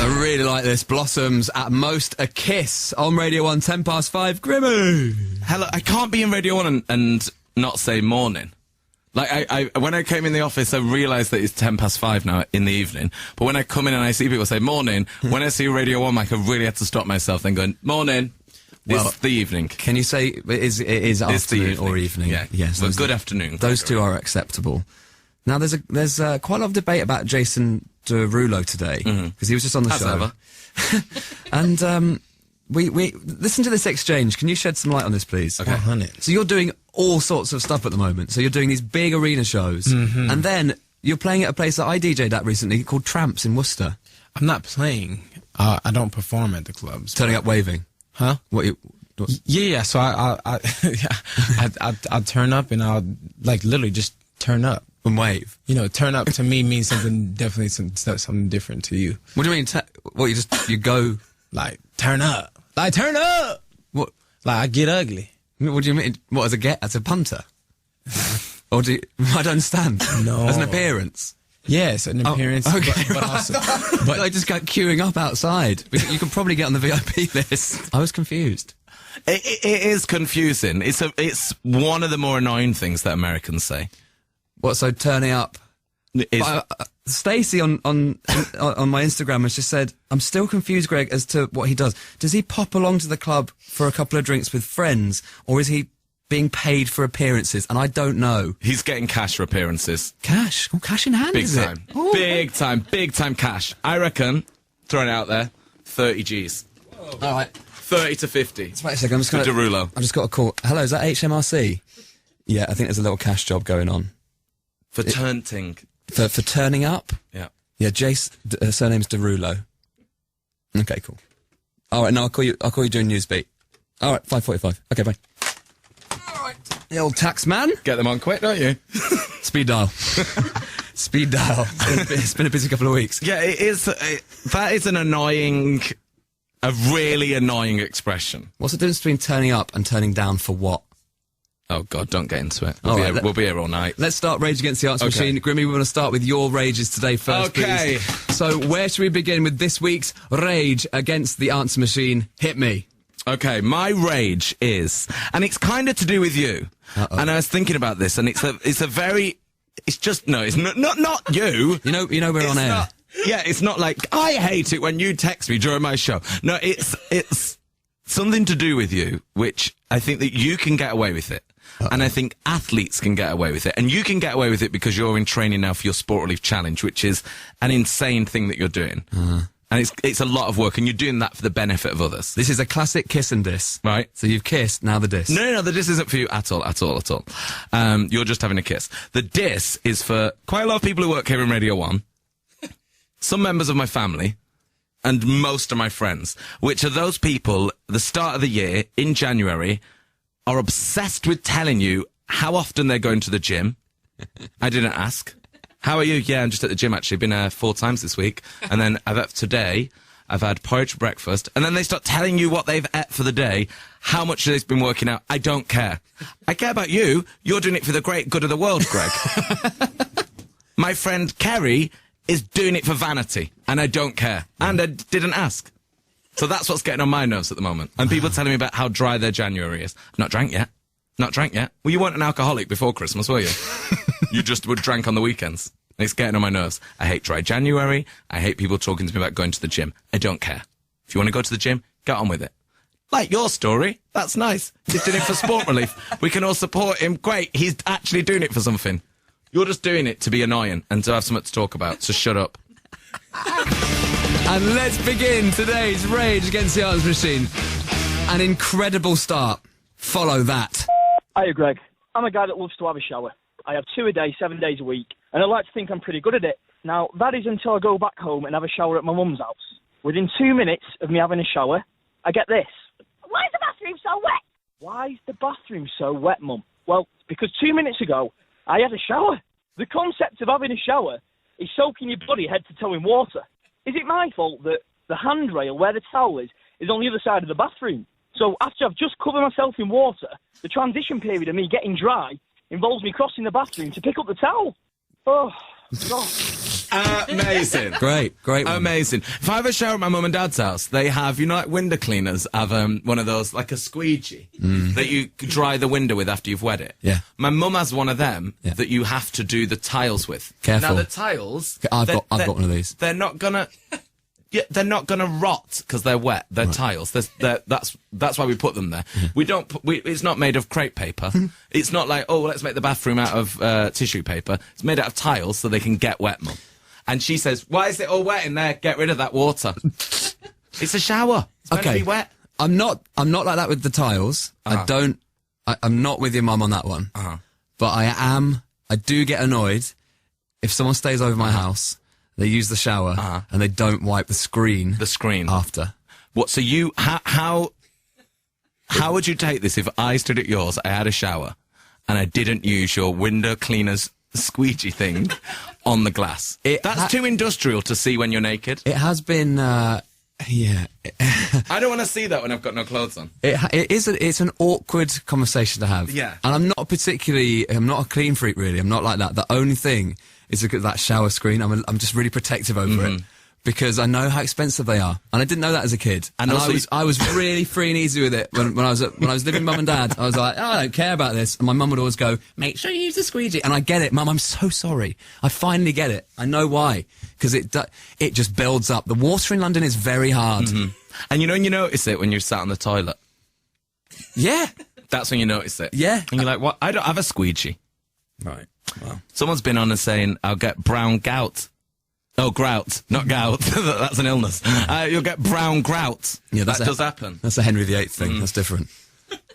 I really like this. Blossoms, at most a kiss, on Radio 1, 5:10. Grimmy! Hello, I can't be in Radio 1 and not say morning. Like, I when I came in the office, I realised that it's 5:10 now in the evening. But when I come in and I see people say morning, when I see Radio 1 mic, I really had to stop myself then going, morning. Well, it's the evening. Can you say it is afternoon or evening? Yeah. Yes. But good afternoon. Those two are acceptable. Now, there's quite a lot of debate about Jason Derulo today, because he was just on the show. And we listen to this exchange. Can you shed some light on this, please? Okay. 100. So you're doing all sorts of stuff at the moment. So you're doing these big arena shows, and then you're playing at a place that I DJ'd at recently called Tramps in Worcester. I'm not playing. I don't perform at the clubs. Turning up waving. Huh? What? Yeah. So I turn up and I'll like literally just turn up and wave. You know, turn up to me means something something different to you. What do you mean? You go like turn up. Like turn up. What? Like I get ugly. What do you mean? What, as a punter? Or do you, I don't understand. No. As an appearance. Yes, an appearance. Okay. But also, but I just got queuing up outside. You can probably get on the VIP list. I was confused. It is confusing. It's one of the more annoying things that Americans say. What? So turning up. Stacey on my Instagram has just said, I'm still confused, Greg, as to what he does. Does he pop along to the club for a couple of drinks with friends, or is he being paid for appearances? And I don't know. He's getting cash for appearances. Cash? Oh, cash in hand, big is time. it? Oh, Big time cash. I reckon, throwing it out there, 30 Gs. Whoa. All right. 30 to 50. Just wait a second, I'm just going to... Derulo. I just got a call. Hello, is that HMRC? Yeah, I think there's a little cash job going on. For turning. For turning up? Yeah. Yeah, Jace, her surname's Derulo. Okay, cool. All right, no, I'll call you during Newsbeat. All right, 5:45. Okay, bye. All right. The old tax man. Get them on quick, don't you? Speed dial. Speed dial. It's been a busy couple of weeks. Yeah, it is. That is a really annoying expression. What's the difference between turning up and turning down for what? Oh, God, don't get into it. We'll be here all night. Let's start Rage Against the Arts Machine. Grimmy, we want to start with your rages today first, please. So, where should we begin with this week's Rage Against the Answer Machine? Hit me. Okay, my rage is, and it's kind of to do with you. And I was thinking about this, and it's not you. You know we're on air. It's not like, I hate it when you text me during my show. No, it's something to do with you, which I think that you can get away with it. And I think athletes can get away with it. And you can get away with it because you're in training now for your Sport Relief Challenge, which is an insane thing that you're doing. And it's a lot of work, and you're doing that for the benefit of others. This is a classic kiss and diss. Right. So you've kissed, now the diss. No, the diss isn't for you at all. You're just having a kiss. The diss is for quite a lot of people who work here in Radio 1, some members of my family, and most of my friends, which are those people, the start of the year, in January, are obsessed with telling you how often they're going to the gym. I didn't ask. How are you? Yeah, I'm just at the gym, actually. Been 4 times this week. And then today, I've had porridge for breakfast. And then they start telling you what they've ate for the day, how much they've been working out. I don't care. I care about you. You're doing it for the great good of the world, Greg. My friend Kerry is doing it for vanity, and I don't care. And I didn't ask. So that's what's getting on my nerves at the moment. And people telling me about how dry their January is. Not drank yet. Well, you weren't an alcoholic before Christmas, were you? You just would drank on the weekends. It's getting on my nerves. I hate dry January. I hate people talking to me about going to the gym. I don't care. If you want to go to the gym, get on with it. Like your story. That's nice. He's doing it for Sport Relief. We can all support him. Great. He's actually doing it for something. You're just doing it to be annoying and to have something to talk about, so shut up. And let's begin today's Rage Against the Arts Machine. An incredible start. Follow that. Hiya, Greg. I'm a guy that loves to have a shower. I have 2 a day, 7 days a week, and I like to think I'm pretty good at it. Now, that is until I go back home and have a shower at my mum's house. Within 2 minutes of me having a shower, I get this. Why is the bathroom so wet? Why is the bathroom so wet, Mum? Well, because 2 minutes ago, I had a shower. The concept of having a shower is soaking your body head to toe in water. Is it my fault that the handrail where the towel is on the other side of the bathroom? So after I've just covered myself in water, the transition period of me getting dry involves me crossing the bathroom to pick up the towel. Oh, God. Amazing. Great one. Amazing. If I have a shower at my mum and dad's house, they have, like window cleaners have one of those, like a squeegee, that you dry the window with after you've wet it. Yeah. My mum has one of them that you have to do the tiles with. Careful. Now, the tiles... I've got one of these. They're not gonna... Yeah, they're not going to rot because they're wet. They're tiles. That's why we put them there. We don't. It's not made of crepe paper. It's not like, oh, let's make the bathroom out of tissue paper. It's made out of tiles so they can get wet, Mum. And she says, "Why is it all wet in there? Get rid of that water." It's a shower. It's meant to be wet. I'm not like that with the tiles. I'm not with your mum on that one. But I do get annoyed if someone stays over my house. They use the shower and they don't wipe the screen. The screen after. What? So you how would you take this if I stood at yours? I had a shower and I didn't use your window cleaner's squeegee thing on the glass. That's too industrial to see when you're naked. It has been. Yeah. I don't want to see that when I've got no clothes on. It's an awkward conversation to have. Yeah. And I'm not a clean freak really. I'm not like that. The only thing is that shower screen. I'm just really protective over it because I know how expensive they are. And I didn't know that as a kid. And I was really free and easy with it when I was living with mum and dad. I was like, oh, I don't care about this. And my mum would always go, make sure you use the squeegee. And I get it, mum, I'm so sorry. I finally get it. I know why. Because it just builds up. The water in London is very hard. And when you notice it when you're sat on the toilet. Yeah. That's when you notice it. Yeah. And you're like, what? I don't have a squeegee. Right. Well. Someone's been on and saying, I'll get brown gout. Oh, grout, not gout. That's an illness. You'll get brown grout. Yeah, that does happen. That's a Henry VIII thing. That's different.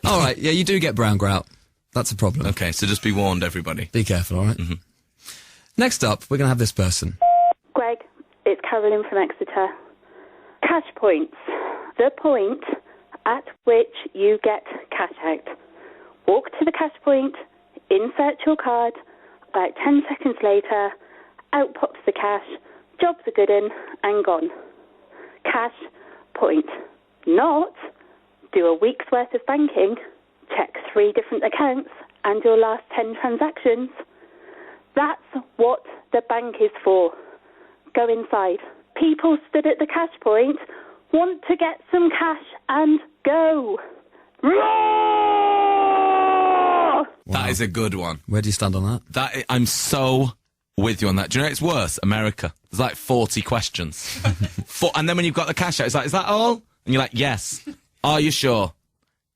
All right. Yeah, you do get brown grout. That's a problem. Okay, so just be warned, everybody. Be careful, all right? Next up, we're going to have this person. Greg, it's Carolyn from Exeter. Cash points. The point at which you get cash out. Walk to the cash point, insert your card, about 10 seconds later, out pops the cash, job's a good un, and gone. Cash point. Not do a week's worth of banking, check 3 different accounts, and your last 10 transactions. That's what the bank is for. Go inside. People stood at the cash point want to get some cash and go. Wow. That is a good one. Where do you stand on that? I'm so with you on that. Do you know it's worse? America. There's like 40 questions. And then when you've got the cash out, it's like, is that all? And you're like, yes. Are you sure?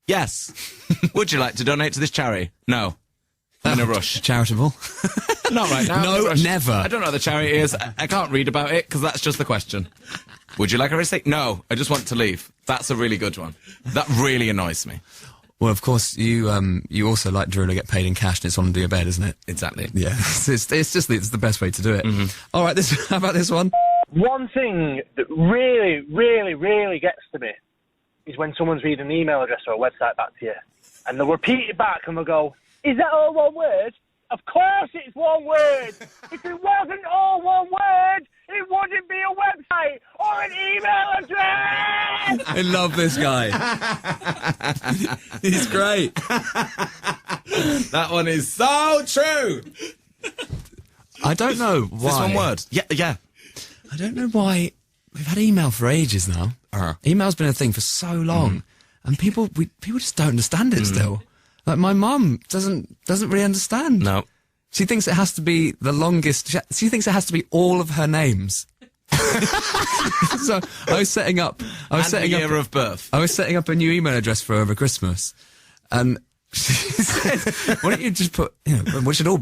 Yes. Would you like to donate to this charity? No. I'm in a rush. Charitable? Not right now. No, never. I don't know what the charity is. I can't read about it because that's just the question. Would you like a receipt? No. I just want to leave. That's a really good one. That really annoys me. Well, of course, you also like Derulo get paid in cash and it's under your bed, isn't it? Exactly. Yeah. It's the best way to do it. All right, how about this one? One thing that really, really, really gets to me is when someone's reading an email address or a website back to you, and they'll repeat it back and they'll go, is that all one word? Of course it's one word. If it wasn't all one word, it wouldn't be a website or an email address. I love this guy. He's great. That one is so true. I don't know why. This one word. Yeah. I don't know why. We've had email for ages now. Email's been a thing for so long, and people just don't understand it still. Like my mum doesn't really understand. No. She thinks it has to be the longest. She thinks it has to be all of her names. So I was setting up. Year of birth. I was setting up a new email address for her over Christmas, and she said, "Why don't you just put? It should all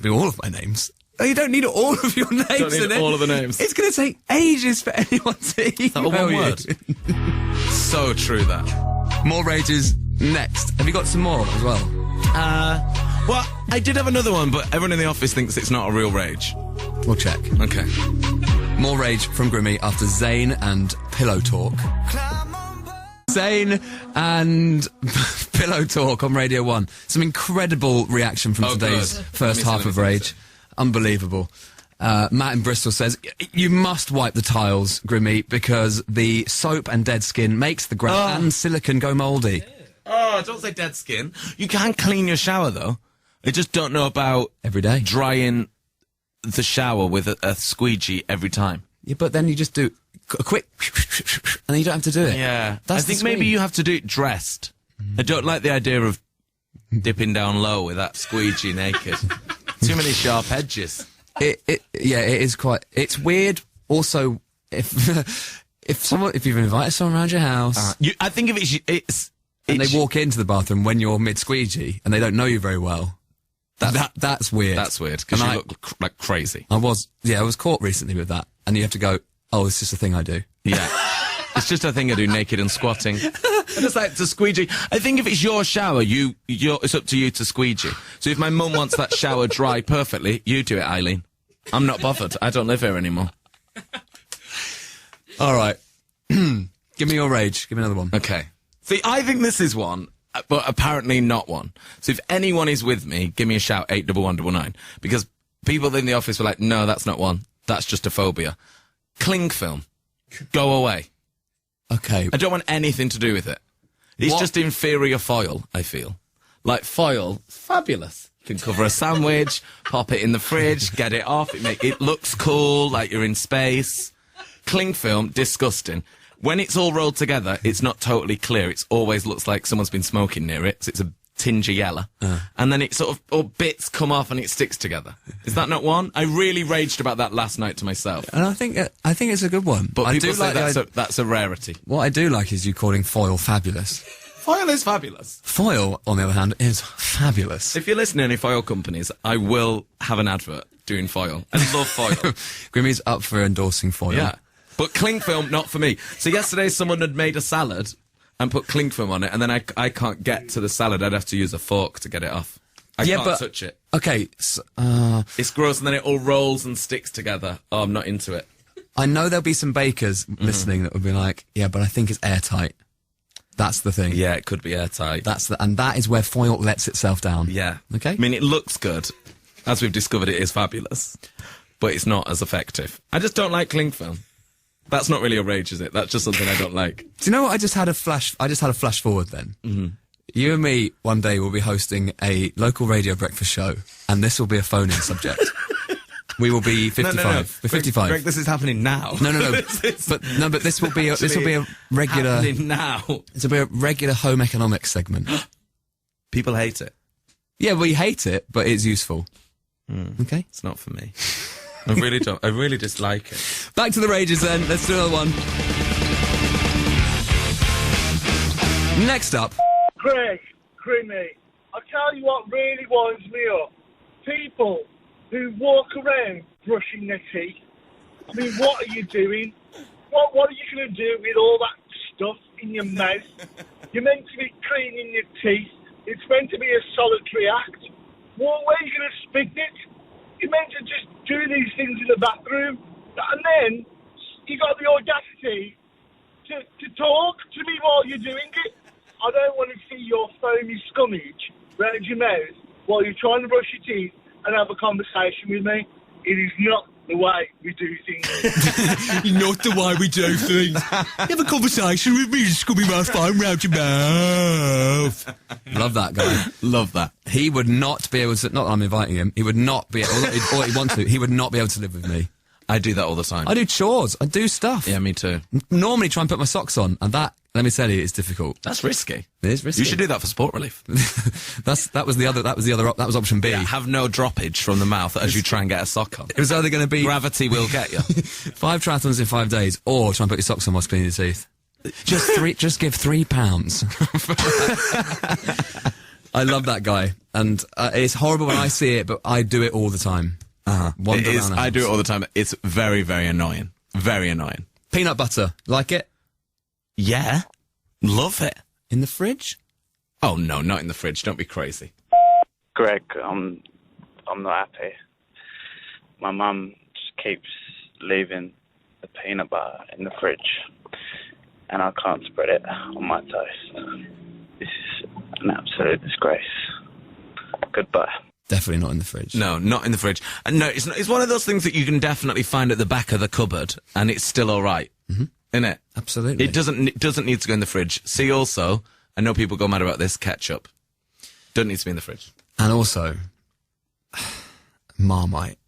be all of my names." Oh, you don't need all of your names. Don't need all of the names. It's going to take ages for anyone to email one you. word. So true that. More rages next. Have you got some more as well? Well, I did have another one, but everyone in the office thinks it's not a real rage. We'll check. Okay. More rage from Grimmy after Zayn and Pillow Talk. Zayn and Pillow Talk on Radio 1. Some incredible reaction from today's first half of Rage. Unbelievable. Matt in Bristol says, you must wipe the tiles, Grimmy, because the soap and dead skin makes the ground and silicone go mouldy. Oh, don't say dead skin. You can clean your shower, though. I just don't know about... Every day. Drying the shower with a squeegee every time. Yeah, but then you just do a quick, and then you don't have to do it. Yeah. That's I think the maybe screen. Mm. you have to do it dressed. I don't like the idea of dipping down low with that squeegee naked. Too many sharp edges. It is quite. It's weird. Also, if you've invited someone around your house, I think if and they walk into the bathroom when you're mid squeegee and they don't know you very well, that's weird. That's weird because you look like crazy. I was caught recently with that, and you have to go, oh, it's just a thing I do. Yeah. It's just a thing I do, naked and squatting. I just like to squeegee. I think if it's your shower, it's up to you to squeegee. So if my mum wants that shower dry perfectly, you do it, Eileen. I'm not bothered. I don't live here anymore. All right. Give me your rage. Give me another one. Okay. See, I think this is one, but apparently not one. So if anyone is with me, give me a shout, 81199. Because people in the office were like, no, that's not one. That's just a phobia. Cling film. Go away. Okay. I don't want anything to do with it. It's just inferior foil, I feel. Like foil, fabulous. You can cover a sandwich, pop it in the fridge, get it off. It looks cool, like you're in space. Cling film, disgusting. When it's all rolled together, it's not totally clear. It always looks like someone's been smoking near it, so it's a tinge of yellow. And then it sort of, all bits come off and it sticks together. Is that not one? I really raged about that last night to myself. And I think it's a good one. But I people do say like that's a rarity. what I do like is you calling foil fabulous. Foil is fabulous. Foil, on the other hand, is fabulous. If you're listening to any foil companies, I will have an advert doing foil. I love foil. Grimmy's up for endorsing foil. Yeah. But cling film, not for me. So yesterday someone had made a salad and put cling film on it, and then I can't get to the salad. I'd have to use a fork to get it off. I can't touch it. Okay, It's gross, and then it all rolls and sticks together. Oh, I'm not into it. I know there'll be some bakers listening that would be like, yeah, but I think it's airtight. That's the thing. Yeah, it could be airtight. And that is where foil lets itself down. Yeah. Okay. I mean, it looks good. As we've discovered, it is fabulous. But it's not as effective. I just don't like cling film. That's not really a rage, is it? That's just something I don't like. Do you know what? I just had a flash forward then. Mm-hmm. You and me one day will be hosting a local radio breakfast show, and this will be a phone-in subject. We will be 55. No. We're 55. Greg, this is happening now. No. but this will be a regular. Happening now. This will be a regular home economics segment. People hate it. Yeah, we hate it, but it's useful. Okay. It's not for me. I really don't. I really dislike it. Back to the rages then. Let's do another one. Next up. Greg, Grimmy, I'll tell you what really winds me up. People who walk around brushing their teeth. I mean, what are you doing? What are you going to do with all that stuff in your mouth? You're meant to be cleaning your teeth. It's meant to be a solitary act. Well, where are you going to spit it? You're meant to just do these things in the bathroom. And then you got the audacity to talk to me while you're doing it. I don't want to see your foamy scummage round your mouth while you're trying to brush your teeth and have a conversation with me. It is not the way we do things. Not the way we do things. Have a conversation with me, scummy my phone round your mouth. Love that guy. Love that. He would not be able to, not that I'm inviting him, he would not be, or he wants to, he would not be able to live with me. I do that all the time. I do chores, I do stuff. Yeah, me too. Normally try and put my socks on, and that, let me tell you, it's difficult. That's risky. It is risky. You should do that for sport relief. that was option B. Yeah, have no droppage from the mouth as you try and get a sock on. It was either going to be Gravity will get you. 5 triathlons in 5 days, or try and put your socks on whilst cleaning your teeth. Just give £3. I love that guy, and it's horrible when I see it, but I do it all the time. It is, I do it all the time. It's very, very annoying. Very annoying. Peanut butter, like it? Yeah. Love it. In the fridge? Oh, no, not in the fridge. Don't be crazy. Greg, I'm not happy. My mum just keeps leaving the peanut butter in the fridge, and I can't spread it on my toast. This is an absolute disgrace. Goodbye. Definitely not in the fridge. No, not in the fridge. And no, it's one of those things that you can definitely find at the back of the cupboard, and it's still all right. Mm-hmm. Isn't it? Absolutely. It doesn't need to go in the fridge. See, also, I know people go mad about this, ketchup. Doesn't need to be in the fridge. And also, Marmite.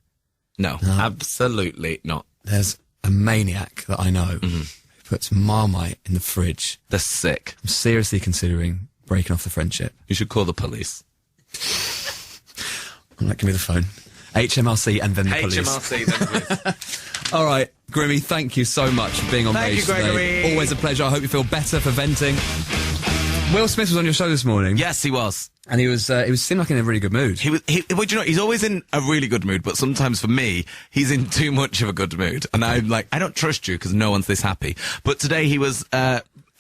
No, absolutely not. There's a maniac that I know who puts Marmite in the fridge. They're sick. I'm seriously considering breaking off the friendship. You should call the police. I'm like, give me the phone. HMRC and then the police. HMRC, then the police. All right, Grimmy, thank you so much for being on Thank Rage you, Gregory. today. Always a pleasure. I hope you feel better for venting. Will Smith was on your show this morning. Yes, he was. And he seemed like in a really good mood. Well, do you know, he's always in a really good mood, but sometimes for me, he's in too much of a good mood. And I'm like, I don't trust you because no one's this happy. But today he was,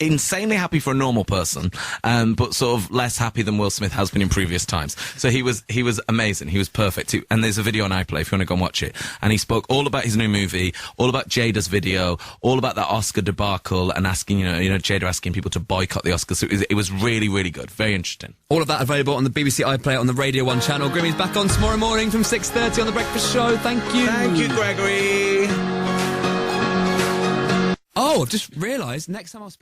insanely happy for a normal person, but sort of less happy than Will Smith has been in previous times. So he was amazing. He was perfect. And there's a video on iPlay if you want to go and watch it. And he spoke all about his new movie, all about Jada's video, all about that Oscar debacle, and asking, you know, Jada asking people to boycott the Oscars. So it was really, really good. Very interesting. All of that available on the BBC iPlayer on the Radio 1 channel. Grimmy's back on tomorrow morning from 6:30 on The Breakfast Show. Thank you. Thank you, Gregory. Oh, I've just realised next time I'll speak